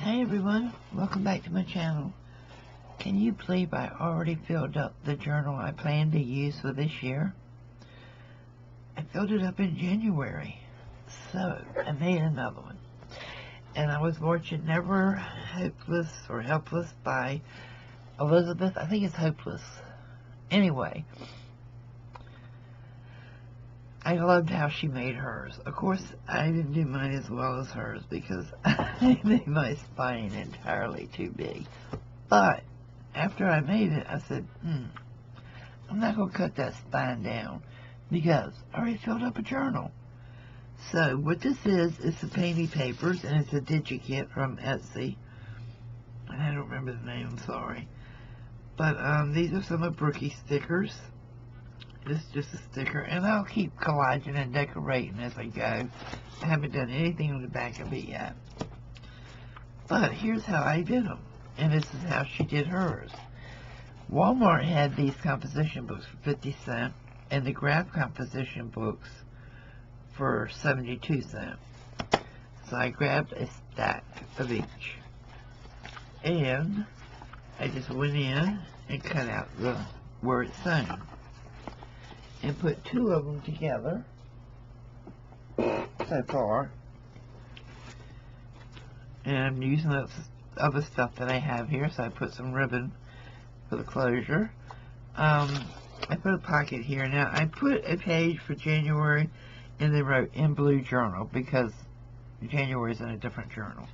Hey everyone, welcome back to my channel. Can you believe I already filled up the journal I plan to use for this year? I filled it up in January, so I made another one. And I was watching Never Hopeless or Helpless by Elizabeth. I think it's Hopeless. Anyway, I loved how she made hers. Of course, I didn't do mine as well as hers because I made my spine entirely too big. But after I made it, I said, I'm not going to cut that spine down because I already filled up a journal. So what this is the Painty Papers, and it's a DigiKit from Etsy. And I don't remember the name, I'm sorry. But these are some of Brookie's stickers. This is just a sticker, and I'll keep collaging and decorating as I go. I haven't done anything on the back of it yet. But here's how I did them, and this is how she did hers. Walmart had these composition books for 50 cents, and the graph composition books for 72 cents. So I grabbed a stack of each, and I just went in and cut out where it's sewn, and put two of them together so far. And I'm using the other stuff that I have here, so I put some ribbon for the closure. I put a pocket here. Now, I put a page for January and then wrote in blue journal because January is in a different journal.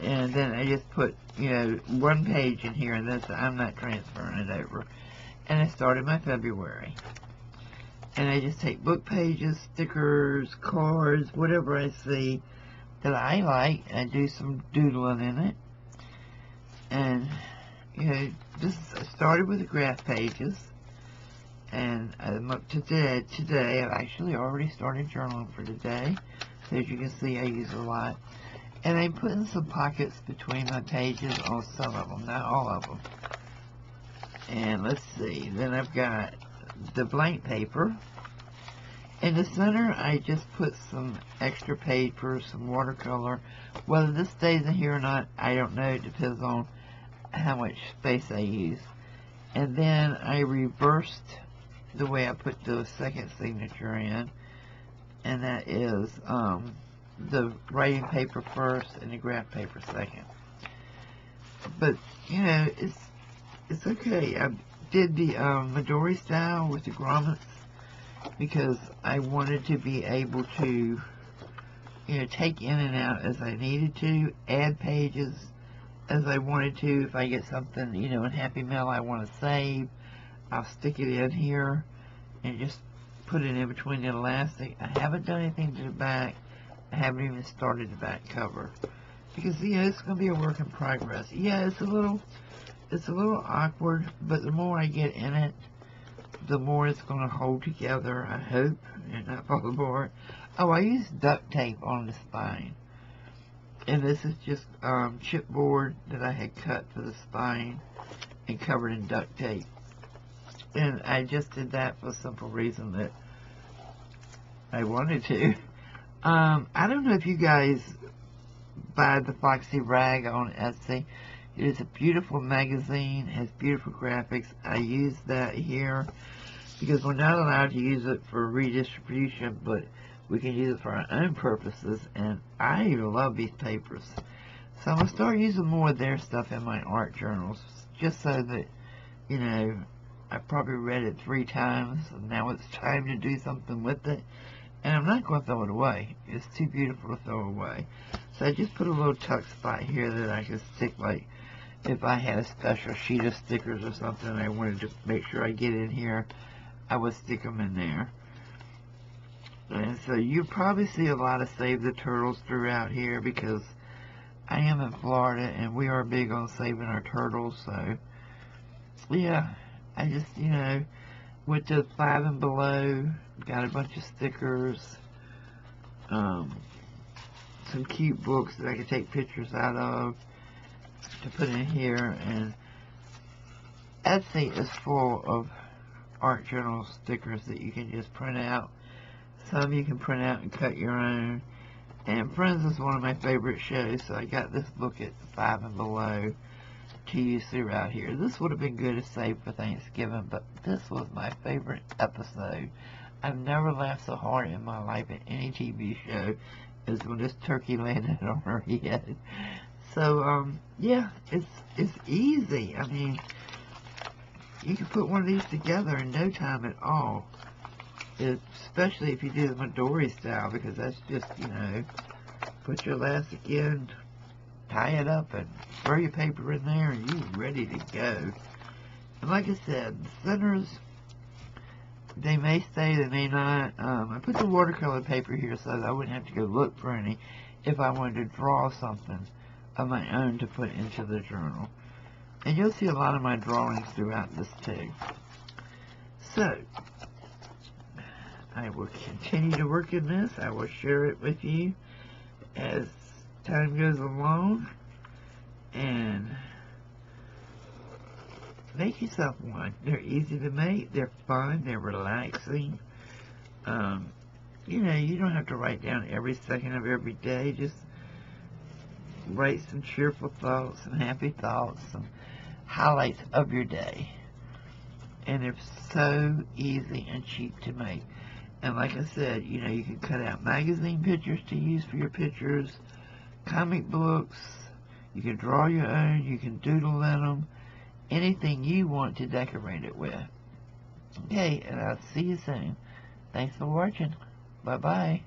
And then I just put, one page in here, and that's, I'm not transferring it over. And I started my February. And I just take book pages, stickers, cards, whatever I see that I like, and I do some doodling in it. And, I started with the graph pages. And I'm up to today. I've actually already started journaling for today. So as you can see, I use a lot. And I'm putting some pockets between my pages on some of them, not all of them. And let's see, then I've got the blank paper. In the center, I just put some extra paper, some watercolor. Whether this stays in here or not, I don't know. It depends on how much space I use. And then I reversed the way I put the second signature in. And that is the writing paper first and the graph paper second. But, it's okay. I did the Midori style with the grommets because I wanted to be able to, take in and out as I needed to, add pages as I wanted to. If I get something, in Happy Mail I want to save, I'll stick it in here and just put it in between the elastic. I haven't done anything to the back. I haven't even started the back cover because, it's going to be a work in progress. Yeah, it's a little awkward, but the more I get in it, the more it's going to hold together, I hope, and not fall apart. Oh, I used duct tape on the spine. And this is just chipboard that I had cut for the spine and covered in duct tape. And I just did that for the simple reason that I wanted to. I don't know if you guys buy the Foxy Rag on Etsy. It is a beautiful magazine, has beautiful graphics. I use that here because we're not allowed to use it for redistribution, but we can use it for our own purposes, and I love these papers. So I'm going to start using more of their stuff in my art journals, just so that, I've probably read it 3 times, and now it's time to do something with it. And I'm not going to throw it away. It's too beautiful to throw away. So I just put a little tuck spot here that I could stick, like, if I had a special sheet of stickers or something I wanted to make sure I get in here, I would stick them in there. And so you probably see a lot of Save the Turtles throughout here because I am in Florida and we are big on saving our turtles. So, yeah, I just, went to 5 and Below, got a bunch of stickers, some cute books that I could take pictures out of to put in here, and Etsy is full of art journal stickers that you can just print out. Some you can print out and cut your own, And Friends is one of my favorite shows, so I got this book at Five and Below to use throughout here. This would have been good to save for Thanksgiving, but this was my favorite episode. I've never laughed so hard in my life at any TV show as when this turkey landed on her head. So, yeah, it's easy. I mean, you can put one of these together in no time at all. Especially if you do the Midori style, because that's just, you know, put your elastic in, tie it up, and throw your paper in there, and you're ready to go. And like I said, the centers, they may stay, they may not. I put the watercolor paper here so that I wouldn't have to go look for any if I wanted to draw something of my own to put into the journal. And you'll see a lot of my drawings throughout this too. So, I will continue to work in this. I will share it with you as time goes along. And make yourself one. They're easy to make. They're fun. They're relaxing. You know, you don't have to write down every second of every day. Just write some cheerful thoughts, some happy thoughts, some highlights of your day. And they're so easy and cheap to make. And like I said, you know, you can cut out magazine pictures to use for your pictures, comic books, you can draw your own, you can doodle in them, anything you want to decorate it with. Okay, and I'll see you soon. Thanks for watching. Bye-bye.